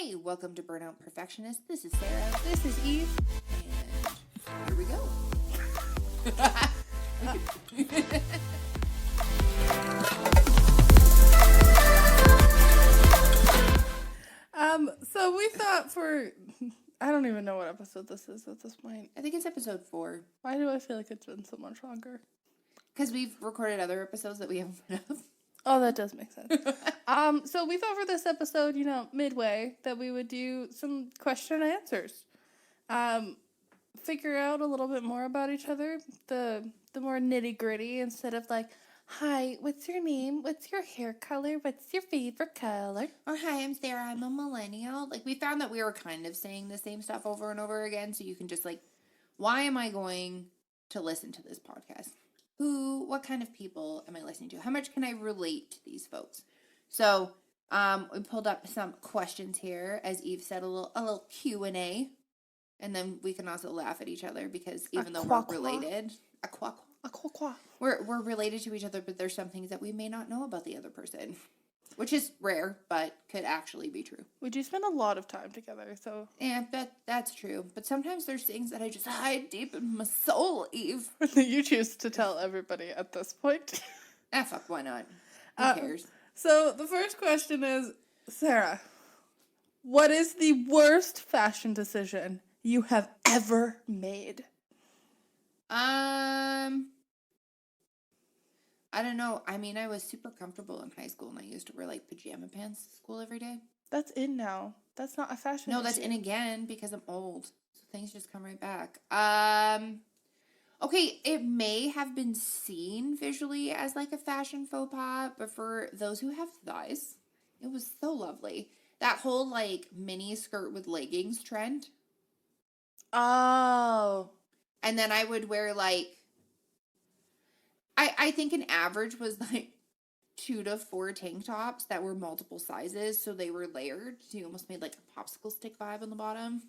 Hey, welcome to Burnout Perfectionist. This is Sarah. This is Eve. And here we go. So we thought I don't even know what episode this is at this point. I think it's episode 4. Why do I feel like it's been so much longer? Because we've recorded other episodes that we haven't put up. Oh, that does make sense. So we thought for this episode, midway, that we would do some question and answers. Figure out a little bit more about each other, the more nitty gritty, instead of like, hi, what's your name? What's your hair color? What's your favorite color? Or hi, I'm Sarah. I'm a millennial. Like, we found that we were kind of saying the same stuff over and over again. So you can just why am I going to listen to this podcast? What kind of people am I listening to? How much can I relate to these folks? So, we pulled up some questions here. As Eve said, a little Q&A. And then we can also laugh at each other because even though we're related, we're related to each other, but there's some things that we may not know about the other person, which is rare, but could actually be true. We do spend a lot of time together, so Yeah, that's true. But sometimes there's things that I just hide deep in my soul, Eve. you choose to tell everybody at this point. Fuck, why not? Who cares? So the first question is, Sarah, what is the worst fashion decision you have ever made? I don't know. I mean, I was super comfortable in high school, and I used to wear, pajama pants to school every day. That's in now. That's not a fashion No, that's issue. in again because I'm old. So things just come right back. Okay, it may have been seen visually as, a fashion faux pas, but for those who have thighs, it was so lovely. That whole, mini skirt with leggings trend. Oh. And then I would wear, I think an average was 2 to 4 tank tops that were multiple sizes, so they were layered. So you almost made a popsicle stick vibe on the bottom.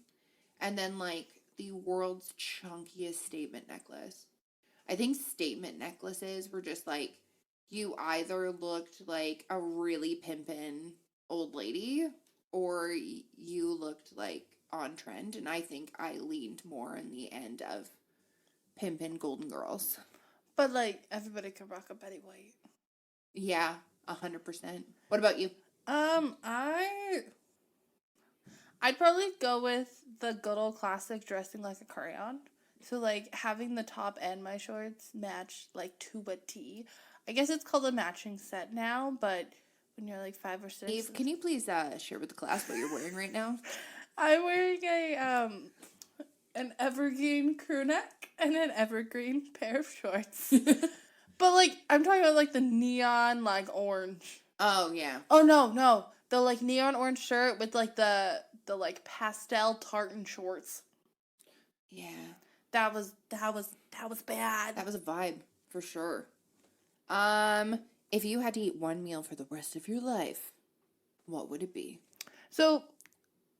And then the world's chunkiest statement necklace. I think statement necklaces were just you either looked like a really pimpin' old lady or you looked on trend. And I think I leaned more in the end of pimpin' golden girls. But everybody could rock a Betty White. Yeah, 100%. What about you? I'd probably go with the good old classic dressing like a crayon. So having the top and my shorts match to a T. I guess it's called a matching set now, but when you're 5 or 6. Eve, can you please share with the class what you're wearing right now? I'm wearing an evergreen crew neck and an evergreen pair of shorts. But I'm talking about the neon orange. Oh yeah. Oh no. The neon orange shirt with the pastel tartan shorts. Yeah. That was bad. That was a vibe for sure. If you had to eat one meal for the rest of your life, what would it be? So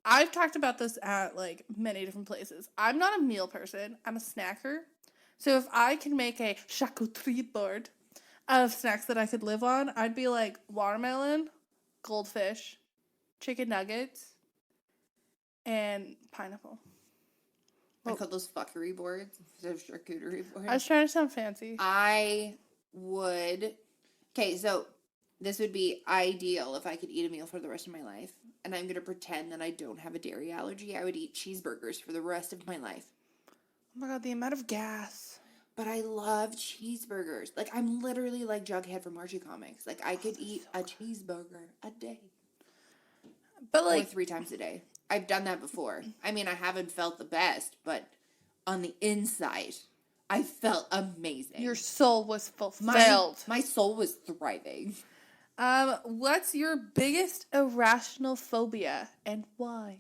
I've talked about this at many different places. I'm not a meal person. I'm a snacker. So if I can make a charcuterie board of snacks that I could live on, I'd be watermelon, goldfish, chicken nuggets, and pineapple. I call those fuckery boards instead of charcuterie boards. I was trying to sound fancy. I would... Okay, so this would be ideal if I could eat a meal for the rest of my life. And I'm going to pretend that I don't have a dairy allergy. I would eat cheeseburgers for the rest of my life. Oh my god, the amount of gas. But I love cheeseburgers. I'm literally Jughead from Archie Comics. I could eat a cheeseburger a day. But or 3 times a day. I've done that before. I mean, I haven't felt the best, but on the inside, I felt amazing. Your soul was fulfilled. My soul was thriving. What's your biggest irrational phobia and why?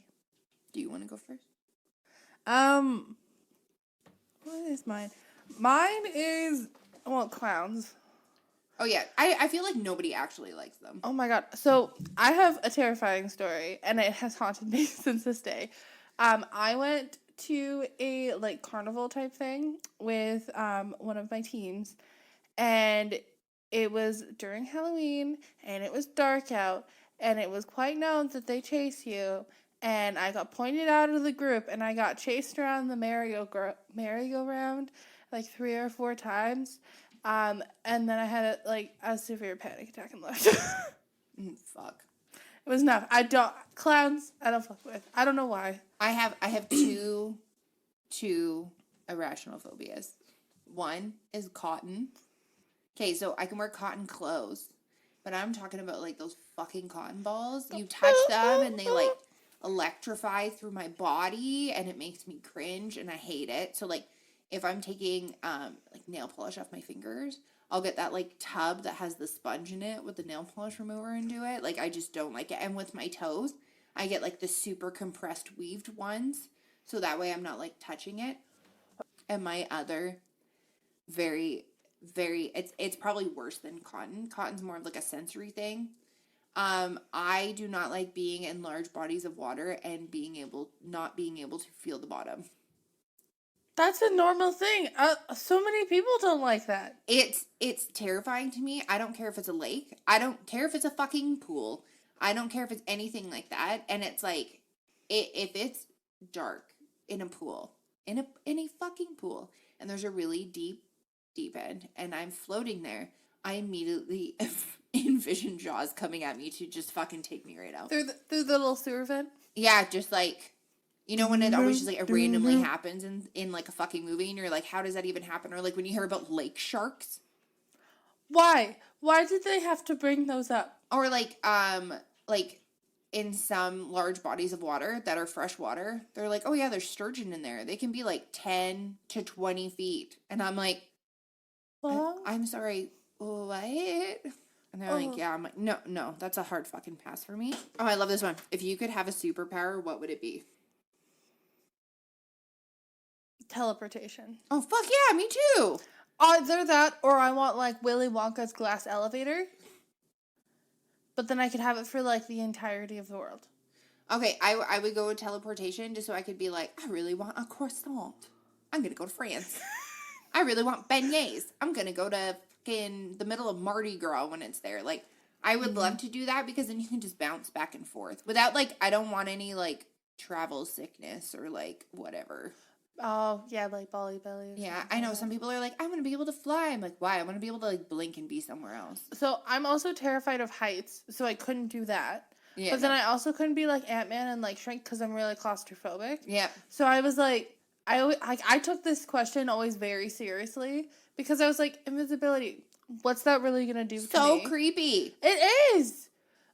Do you want to go first? What is mine? Mine is, clowns. Oh, yeah. I feel like nobody actually likes them. Oh, my God. So, I have a terrifying story, and it has haunted me since this day. I went to a, carnival type thing with one of my teens, and it was during Halloween, and it was dark out, and it was quite known that they chase you, and I got pointed out of the group, and I got chased around the merry-go-round like 3 or 4 times. And then I had a severe panic attack and left. Fuck. It was enough. Clowns, I don't fuck with. I don't know why. I have two irrational phobias. One is cotton. Okay, so I can wear cotton clothes, but I'm talking about like those fucking cotton balls. You touch them and they like electrify through my body and it makes me cringe and I hate it. So like if I'm taking like nail polish off my fingers, I'll get that like tub that has the sponge in it with the nail polish remover and do it. Like I just don't like it. And with my toes, I get like the super compressed weaved ones. So that way I'm not like touching it. And my other very, it's probably worse than cotton. Cotton's more of like a sensory thing. I do not like being in large bodies of water and not being able to feel the bottom. That's a normal thing. So many people don't like that. It's terrifying to me. I don't care if it's a lake. I don't care if it's a fucking pool. I don't care if it's anything like that. And it's like, if it's dark in a pool, in a fucking pool, and there's a really deep end, and I'm floating there, I immediately envision Jaws coming at me to just fucking take me right out. Through the little sewer vent? Yeah, just like, you know, when it always just like it randomly happens in like a fucking movie, and you're like, how does that even happen? Or like when you hear about lake sharks. Why? Why did they have to bring those up? Or like in some large bodies of water that are fresh water, they're like, oh yeah, there's sturgeon in there. They can be like 10 to 20 feet. And I'm like, Well, I'm sorry, what? And they're like, yeah. I'm like, no, that's a hard fucking pass for me. Oh, I love this one. If you could have a superpower, what would it be? teleportation. Oh, fuck yeah, me too. Either that, or I want like Willy Wonka's glass elevator. But then I could have it for like the entirety of the world. Okay, I would go with teleportation just so I could be like, I really want a croissant. I'm going to go to France. I really want beignets. I'm going to go to fucking the middle of Mardi Gras when it's there. Like, I would love to do that because then you can just bounce back and forth. Without, like, I don't want any, like, travel sickness or, like, whatever. Oh, yeah, like Bali Belly. Yeah, I know. Some people are like, I want to be able to fly. I'm like, why? I want to be able to, like, blink and be somewhere else. So, I'm also terrified of heights, so I couldn't do that. Yeah, but then I also couldn't be like Ant-Man and, like, shrink because I'm really claustrophobic. Yeah. So, I was like, I took this question always very seriously because I was like, invisibility, what's that really going to do to me? So creepy. It is.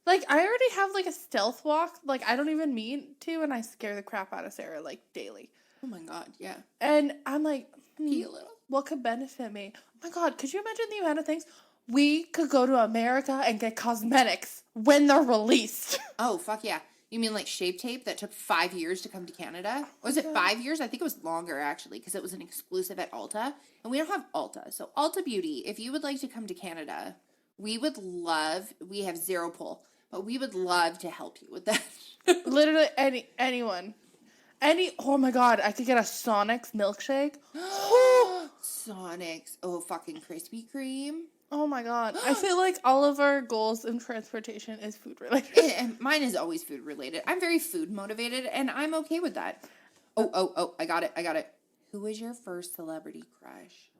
Like, I already have, like, a stealth walk. Like, I don't even mean to, and I scare the crap out of Sarah, like, daily. Oh my God, yeah. And I'm like, Pee a little. What could benefit me? Oh my God, could you imagine the amount of things? We could go to America and get cosmetics when they're released. Oh, fuck yeah. You mean like Shape Tape that took 5 years to come to Canada? Was it 5 years? I think it was longer, actually, because it was an exclusive at Ulta. And we don't have Ulta. So Ulta Beauty, if you would like to come to Canada, we have zero pull, but we would love to help you with that. Literally anyone. Oh my God, I could get a Sonic's milkshake. Sonic's. Oh, fucking Krispy Kreme. Oh my God. I feel like all of our goals in transportation is food related. And mine is always food related. I'm very food motivated and I'm okay with that. Oh, I got it. Who was your first celebrity crush?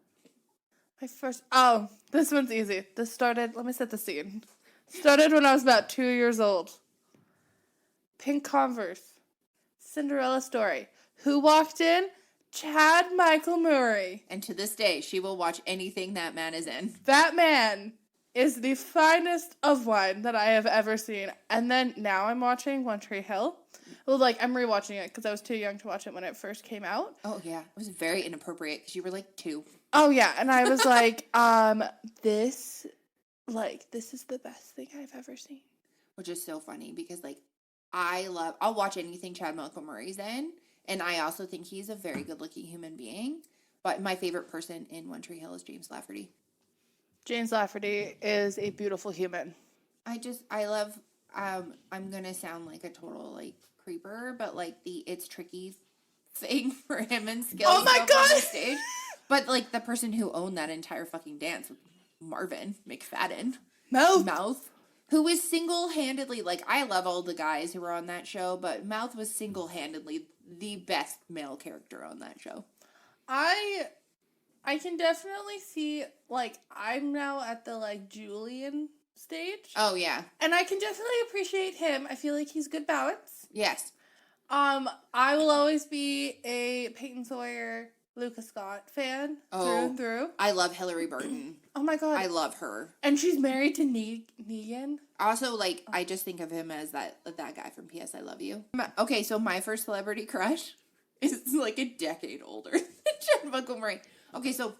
This one's easy. Let me set the scene. Started when I was about 2 years old. Pink Converse. Cinderella story. Who walked in? Chad Michael Murray. And to this day, she will watch anything that man is in. That man is the finest of wine that I have ever seen. And then now I'm watching One Tree Hill. Well, like, I'm rewatching it because I was too young to watch it when it first came out. Oh, yeah. It was very inappropriate because you were like 2. Oh, yeah. And I was like, this is the best thing I've ever seen. Which is so funny because, like, I'll watch anything Chad Michael Murray's in. And I also think he's a very good-looking human being. But my favorite person in One Tree Hill is James Lafferty. James Lafferty is a beautiful human. I love, I'm going to sound like a total, like, creeper, but, like, it's tricky thing for him and Skills. Oh, my God! On the stage. But, like, the person who owned that entire fucking dance, Marvin McFadden. Mouth. who was single-handedly, like, I love all the guys who were on that show, but Mouth was single-handedly the best male character on that show. I can definitely see, like, I'm now at the, like, Julian stage. Oh, yeah. And I can definitely appreciate him. I feel like he's good balance. Yes. I will always be a Peyton Sawyer, Lucas Scott fan through and through. I love Hillary Burton. Oh my god. I love her. And she's married to Negan. Also, like, I just think of him as that guy from P.S. I Love You. Okay, so my first celebrity crush is like a decade older than Jen Montgomery. Okay, so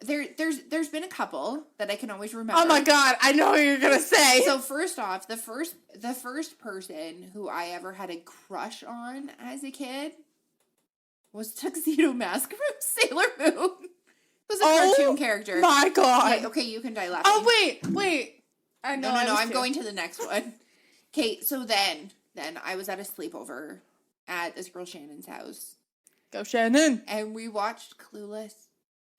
there's been a couple that I can always remember. Oh my god, I know what you're gonna say. So first off, the first person who I ever had a crush on as a kid was Tuxedo Mask from Sailor Moon. It was a cartoon character. My god. Okay, you can die laughing. Oh wait. I know. No, I'm going to the next one. Okay, so then I was at a sleepover at this girl Shannon's house. Go Shannon. And we watched Clueless,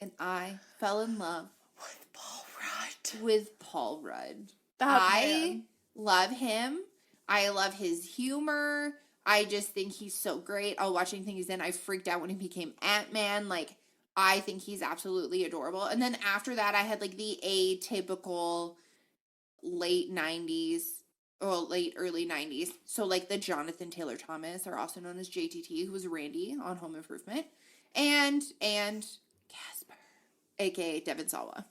and I fell in love with Paul Rudd. I love him. I love his humor. I just think he's so great. I'll watch anything he's in. I freaked out when he became Ant-Man. Like, I think he's absolutely adorable. And then after that, I had, like, the atypical late 90s or late early 90s. So, like, the Jonathan Taylor Thomas, or also known as JTT, who was Randy on Home Improvement. And Casper, a.k.a. Devin Sawa.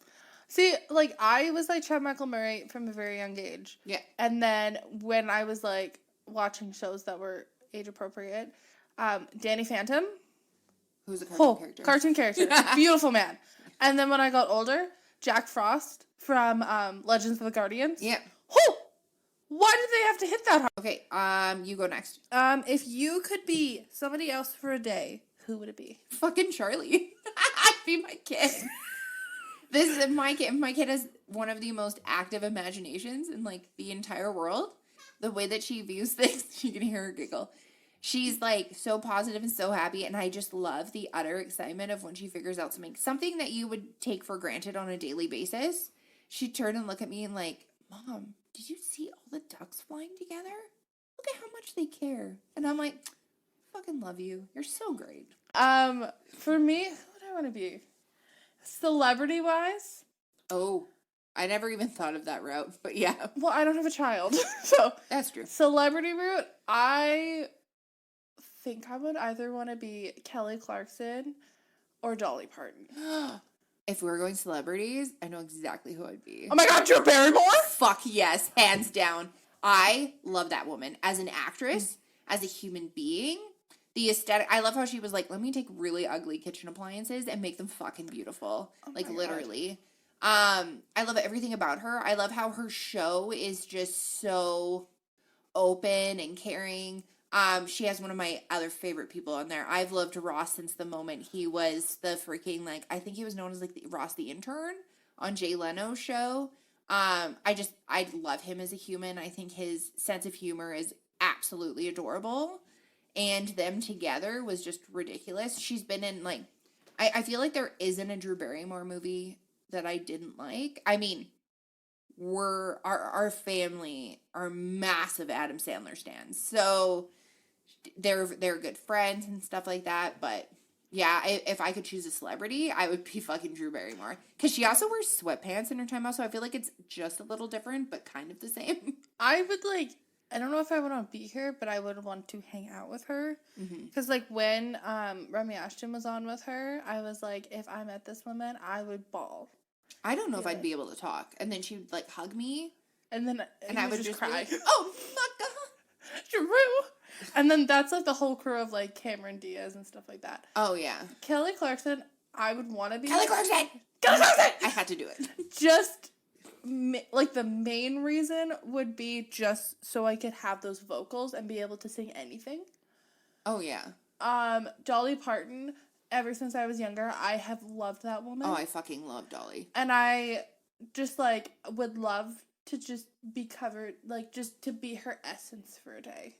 See, like, I was like Chad Michael Murray from a very young age. Yeah. And then when I was, like, watching shows that were age appropriate, Danny Phantom. Who's a cartoon character. Cartoon character. Beautiful man. And then when I got older, Jack Frost from Legends of the Guardians. Yeah. Why did they have to hit that hard? Okay, you go next. If you could be somebody else for a day, who would it be? Fucking Charlie. I'd be my kid. This is my kid. My kid has one of the most active imaginations in, like, the entire world. The way that she views things, you can hear her giggle. She's, like, so positive and so happy, and I just love the utter excitement of when she figures out something that you would take for granted on a daily basis. She'd turn and look at me and, like, Mom, did you see all the ducks flying together? Look at how much they care. And I'm like, fucking love you. You're so great. For me, who would I want to be? Celebrity-wise? Oh, I never even thought of that route, but yeah. Well, I don't have a child, so... That's true. Celebrity route, I think I would either want to be Kelly Clarkson or Dolly Parton. If we're going celebrities, I know exactly who I'd be. Oh my god, Drew Barrymore? Fuck yes, hands down. I love that woman as an actress, as a human being. The aesthetic, I love how she was like, let me take really ugly kitchen appliances and make them fucking beautiful. Oh like, my literally. I love everything about her. I love how her show is just so open and caring. She has one of my other favorite people on there. I've loved Ross since the moment he was the freaking, like, I think he was known as, like, Ross the intern on Jay Leno's show. I love him as a human. I think his sense of humor is absolutely adorable. And them together was just ridiculous. She's been in, like, I feel like there isn't a Drew Barrymore movie that I didn't like. I mean, our family are massive Adam Sandler stans. So they're good friends and stuff like that. But yeah, if I could choose a celebrity, I would be fucking Drew Barrymore. Because she also wears sweatpants in her time also. I feel like it's just a little different, but kind of the same. I would, like, I don't know if I would want to be here, but I would want to hang out with her. Because, like, when Remy Ashton was on with her, I was like, if I met this woman, I would bawl. I don't know if I'd be able to talk. And then she would, like, hug me. And then I would just cry. be like, oh, fuck. Drew. And then that's, like, the whole crew of, like, Cameron Diaz and stuff like that. Oh, yeah. Kelly Clarkson, I would want to be... Kelly Clarkson! I had to do it. Just, like, the main reason would be just so I could have those vocals and be able to sing anything. Oh, yeah. Dolly Parton, ever since I was younger, I have loved that woman. Oh, I fucking love Dolly. And I just, like, would love to just be covered, like, just to be her essence for a day.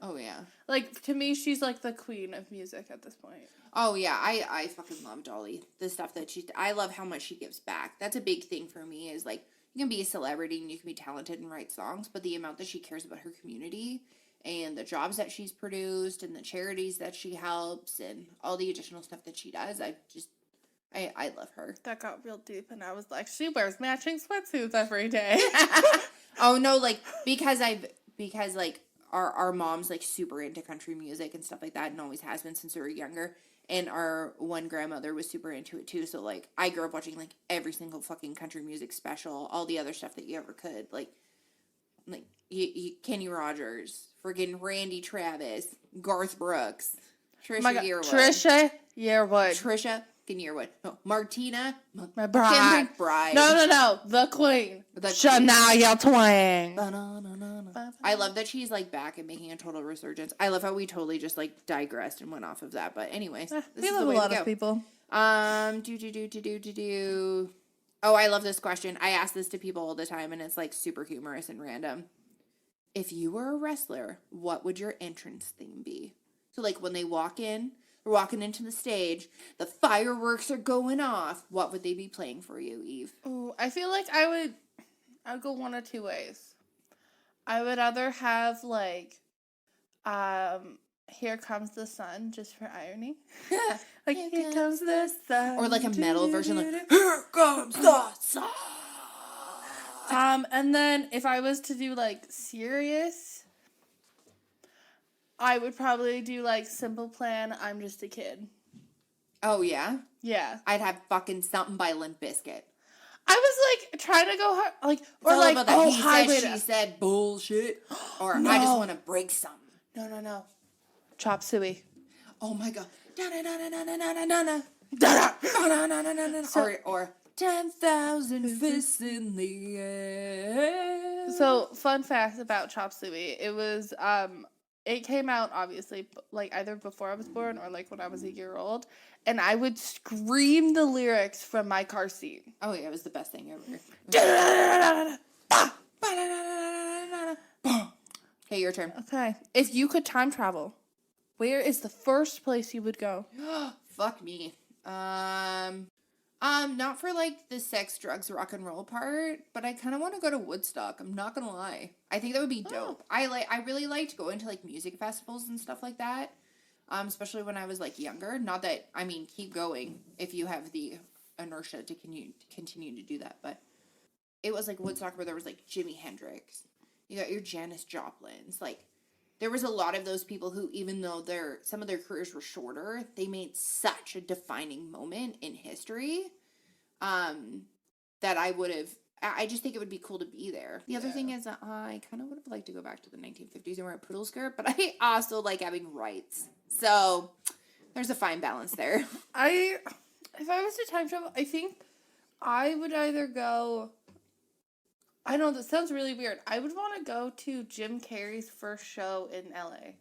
Oh, yeah. Like, to me, she's, like, the queen of music at this point. Oh, yeah. I fucking love Dolly. The stuff that I love how much she gives back. That's a big thing for me is, like, you can be a celebrity and you can be talented and write songs, but the amount that she cares about her community and the jobs that she's produced and the charities that she helps and all the additional stuff that she does, I love her. That got real deep, and I was like, she wears matching sweatsuits every day. Oh no, like because like our mom's like super into country music and stuff like that, and always has been since we were younger. And our one grandmother was super into it too. So like I grew up watching like every single fucking country music special, all the other stuff that you ever could, like Kenny Rogers, friggin' Randy Travis, Garth Brooks, Trisha Yearwood, Trisha Yearwood, Trisha Yearwood, no, Martina McBride. McBride. No, the Queen, Shania Twain. I love that she's like back and making a total resurgence. I love how we totally just like digressed and went off of that. But anyways, we love a lot of people. Oh, I love this question. I ask this to people all the time, and it's like super humorous and random. If you were a wrestler, what would your entrance theme be? So like when they walk in, they're walking into the stage, the fireworks are going off. What would they be playing for you, Eve? Ooh, I feel like I would go one of two ways. I would either have like, Here Comes the Sun, just for irony. Like, here comes the sun. Or like a metal version, like, Here Comes the Sun. And then if I was to do like serious, I would probably do like Simple Plan, I'm Just a Kid. Oh, yeah? Yeah. I'd have fucking something by Limp Bizkit. I was like trying to go hard, like, or like, oh, he said, she said bullshit. Or no. I just want to break something. No. Chop Suey. Oh my god. Or 10,000 fists in the air. So, fun fact about Chop Suey. It was, it came out, obviously, like, either before I was born or, like, when I was a year old. And I would scream the lyrics from my car seat. Oh, yeah, it was the best thing ever. Okay, your turn. Okay. If you could time travel, where is the first place you would go? Fuck me. Not for like the sex, drugs, rock and roll part, but I kind of want to go to Woodstock. I'm not gonna lie. I think that would be dope. I really liked going to like music festivals and stuff like that. Especially when I was like younger. Not that, I mean, keep going if you have the inertia to continue to do that. But it was like Woodstock where there was like Jimi Hendrix. You got your Janis Joplins. Like, there was a lot of those people who, even though some of their careers were shorter, they made such a defining moment in history that I just think it would be cool to be there. The other thing is that I kind of would have liked to go back to the 1950s and wear a poodle skirt, but I also like having rights. So there's a fine balance there. If I was to time travel, I think I would either go, I know this sounds really weird. I would want to go to Jim Carrey's first show in LA.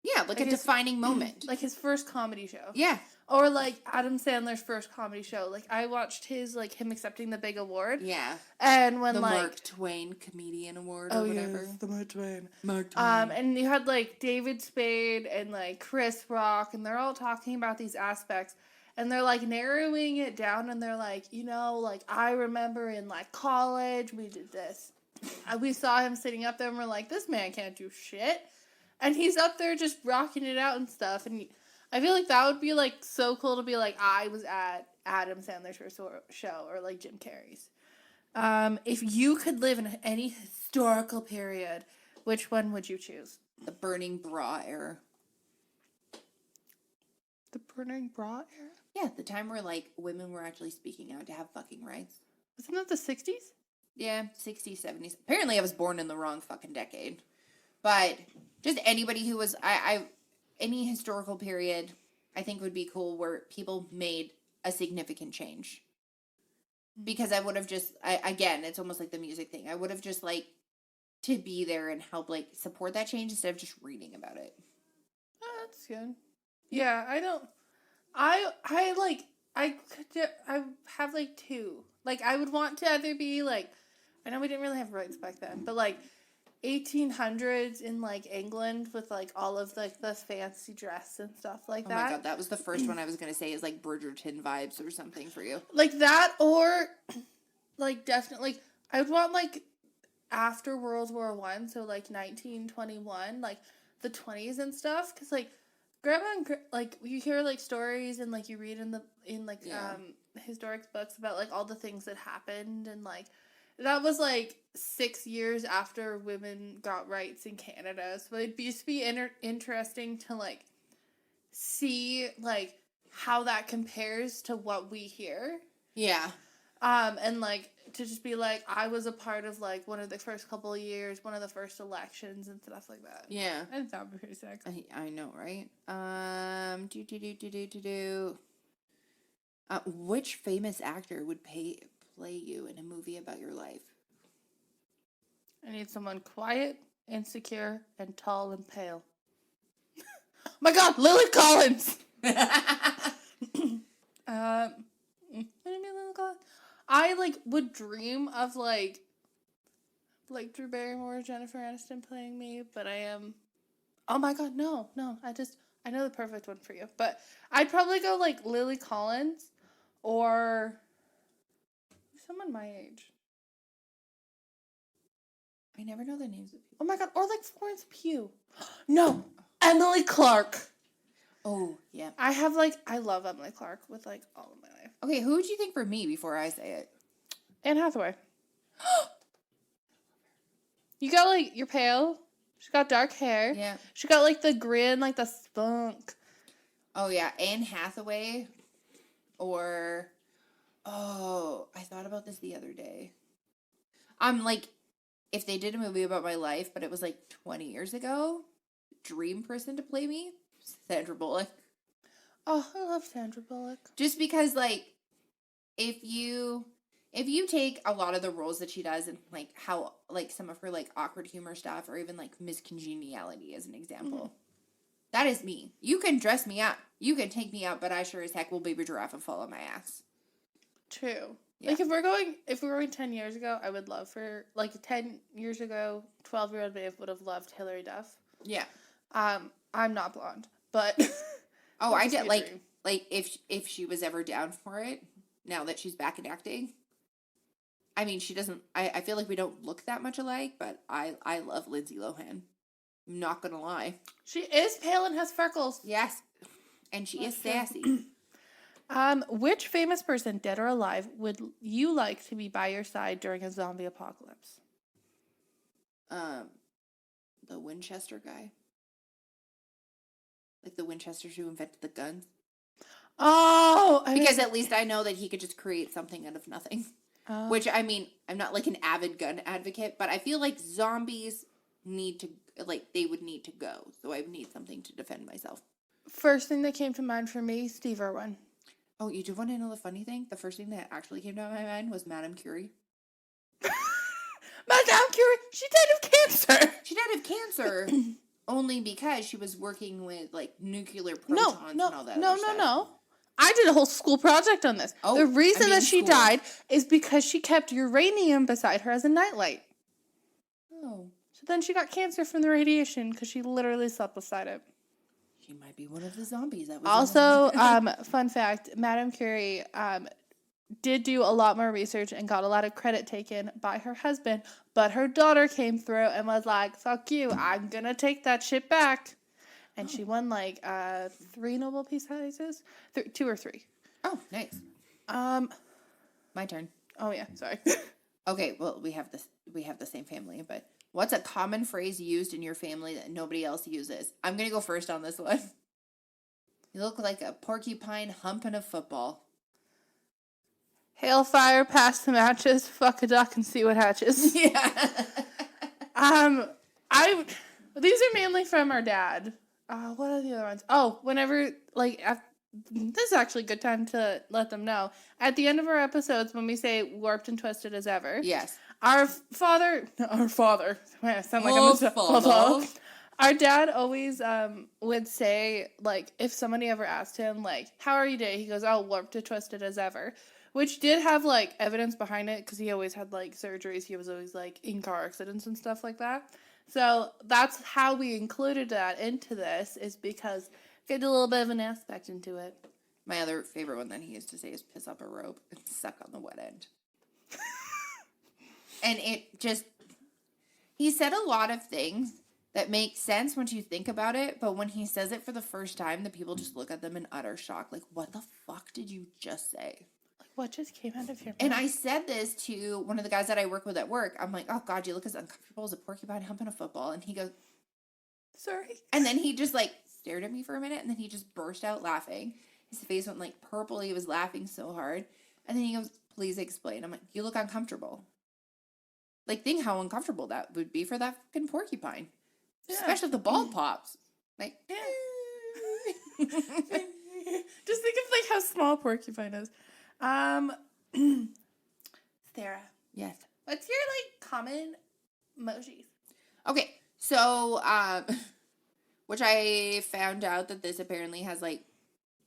Yeah, like a defining moment. Like his first comedy show. Yeah. Or like Adam Sandler's first comedy show. Like I watched him accepting the big award. Yeah. And when the Mark Twain Comedian Award or whatever. Yes, the Mark Twain. Mark Twain. And you had like David Spade and like Chris Rock, and they're all talking about these aspects. And they're like narrowing it down, and they're like, like I remember in like college we did this. We saw him sitting up there, and we're like, this man can't do shit. And he's up there just rocking it out and stuff. And I feel like that would be, like, so cool to be like, I was at Adam Sandler's first show or, like, Jim Carrey's. If you could live in any historical period, which one would you choose? The burning bra era. The burning bra era? Yeah, the time where, like, women were actually speaking out to have fucking rights. Wasn't that the 60s? Yeah, 60s, 70s. Apparently I was born in the wrong fucking decade. But just anybody who was, any historical period, I think would be cool where people made a significant change. Because I would have just, again, it's almost like the music thing. I would have just like to be there and help like support that change instead of just reading about it. Oh, that's good. Yeah, I have like two. Like I would want to either be like, I know we didn't really have rights back then, but like 1800s in like England with like all of like the fancy dress and stuff like that. Oh my god, that was the first one I was gonna say is like Bridgerton vibes or something for you. Like that, or like, definitely, like, I would want, like, after World War One, so, like, 1921, like, the 20s and stuff, because, like, grandma and, like, you hear, like, stories and, like, you read historic books about, like, all the things that happened, and, like, that was, like, 6 years after women got rights in Canada, so it'd just be interesting to, like, see, like, how that compares to what we hear. Yeah. And, like, to just be like, I was a part of, like, one of the first couple of years, one of the first elections and stuff like that. Yeah. I think that would be pretty sick. I know, right? Which famous actor would play you in a movie about your life? I need someone quiet, insecure, and tall and pale. Oh my God, Lily Collins! What do you mean, Lily Collins? I, like, would dream of, like Drew Barrymore or Jennifer Aniston playing me, but I am... Oh my God, no. I know the perfect one for you. But I'd probably go, like, Lily Collins or someone my age. I never know the names of people. Oh my God, or, like, Florence Pugh. No, Emily Clark. Oh, yeah. I love Emily Clark with, like, all of my life. Okay, who would you think for me before I say it? Anne Hathaway. You got, like, you're pale. She got dark hair. Yeah. She got, like, the grin, like, the spunk. Oh, yeah. Anne Hathaway. Or, I thought about this the other day. Like, if they did a movie about my life, but it was, like, 20 years ago, dream person to play me, Sandra Bullock. Oh, I love Sandra Bullock. Just because, like, if you take a lot of the roles that she does and, like, how, like, some of her, like, awkward humor stuff or even, like, Miss Congeniality as an example, that is me. You can dress me up. You can take me out, but I sure as heck will baby giraffe and fall on my ass. True. Yeah. Like, if we're going 10 years ago, I would love for, like, 10 years ago, 12-year-old Maeve would have loved Hilary Duff. Yeah. I'm not blonde, but... Oh, I did, like, if she was ever down for it, now that she's back in acting. I mean, she doesn't, I feel like we don't look that much alike, but I love Lindsay Lohan. I'm not gonna lie. She is pale and has freckles. Yes. And she is sassy. Which famous person, dead or alive, would you like to be by your side during a zombie apocalypse? The Winchester guy. Like the Winchesters who invented the guns. Oh! Because at least I know that he could just create something out of nothing. Oh. Which, I mean, I'm not like an avid gun advocate, but I feel like zombies need to, like, they would need to go. So I would need something to defend myself. First thing that came to mind for me, Steve Irwin. Oh, you do want to know the funny thing? The first thing that actually came to my mind was Madame Curie. Madame Curie? She died of cancer! She died of cancer only because she was working with, like, nuclear protons and all that other stuff. No. I did a whole school project on this. Oh, the reason that she died is because she kept uranium beside her as a nightlight. Oh. So then she got cancer from the radiation because she literally slept beside it. She might be one of the zombies that was also, fun fact, Madame Curie did do a lot more research and got a lot of credit taken by her husband, but her daughter came through and was like, fuck you, I'm gonna take that shit back. And she won, like, 3 Nobel Peace Prizes? 2 or 3. Oh, nice. My turn. Oh, yeah, sorry. Okay, well, we have the same family, but what's a common phrase used in your family that nobody else uses? I'm going to go first on this one. You look like a porcupine humping a football. Hail fire, pass the matches, fuck a duck and see what hatches. Yeah. These are mainly from our dad. What are the other ones? Oh, whenever, like, this is actually a good time to let them know. At the end of our episodes, when we say warped and twisted as ever. Yes. Our father. Man, I sound like I'm a Our dad always would say, like, if somebody ever asked him, like, how are you today? He goes, oh, warped and twisted as ever. Which did have, like, evidence behind it, because he always had, like, surgeries. He was always, like, in car accidents and stuff like that. So that's how we included that into this, is because get a little bit of an aspect into it. My other favorite one that he used to say is piss up a rope and suck on the wet end. And it just, he said a lot of things that make sense once you think about it, but when he says it for the first time, the people just look at them in utter shock. Like, what the fuck did you just say? Like, what just came out of your mouth? And I said this to one of the guys that I work with at work. I'm like, oh God, you look as uncomfortable as a porcupine humping a football. And he goes, sorry. and then he just like stared at me for a minute, and then he just burst out laughing. His face went like purple. He was laughing so hard. And then he goes, please explain. I'm like, you look uncomfortable. Like, think how uncomfortable that would be for that fucking porcupine. Yeah. Especially if the ball pops. Like, yeah. Just think of like how small porcupine is. Sarah. Yes. What's your like common emojis? Okay, so which I found out that this apparently has like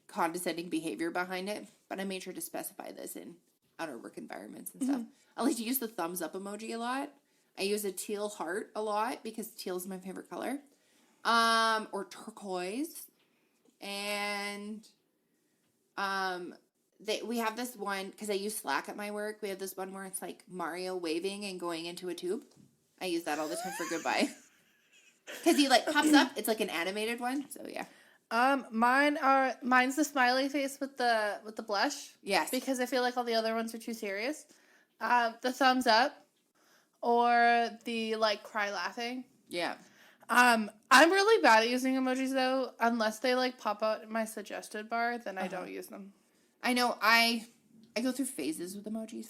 condescending behavior behind it, but I made sure to specify this in outer work environments and stuff. I like to use the thumbs up emoji a lot. I use a teal heart a lot because teal is my favorite color. Or turquoise. And we have this one, because I use Slack at my work, we have this one where it's like Mario waving and going into a tube. I use that all the time for goodbye. Because he like pops up, it's like an animated one, so yeah. Mine's the smiley face with the blush. Yes. Because I feel like all the other ones are too serious. The thumbs up. Or the, like, cry laughing. Yeah. I'm really bad at using emojis, though. Unless they, like, pop out in my suggested bar, then I don't use them. I know. I go through phases with emojis.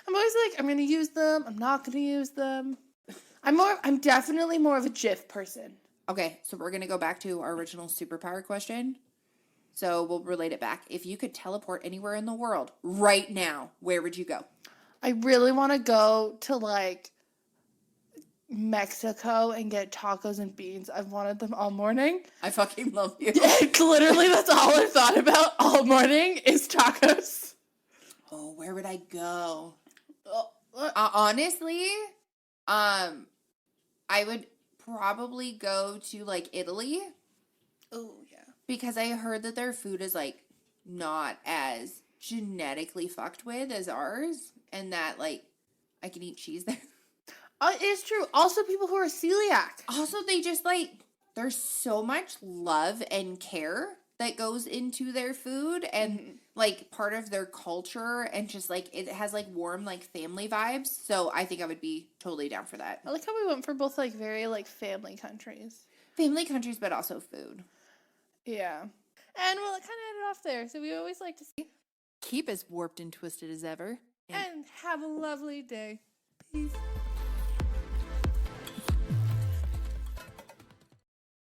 I'm always like, I'm going to use them. I'm not going to use them. I'm definitely more of a GIF person. Okay, so we're going to go back to our original superpower question. So we'll relate it back. If you could teleport anywhere in the world right now, where would you go? I really want to go to, like, Mexico and get tacos and beans. I've wanted them all morning. I fucking love you. Literally, that's all I've thought about all morning is tacos. Oh, where would I go? Honestly, I would probably go to, like, Italy. Oh, yeah. Because I heard that their food is, like, not as genetically fucked with as ours. And that, like, I can eat cheese there. It's true. Also, people who are celiac. Also, they just, like, there's so much love and care that goes into their food. And, like, part of their culture. And just, like, it has, like, warm, like, family vibes. So I think I would be totally down for that. I like how we went for both, like, very, like, family countries. Family countries, but also food. Yeah. And, well, it kind of ended off there. So we always like to see. Keep as warped and twisted as ever. And have a lovely day. Peace.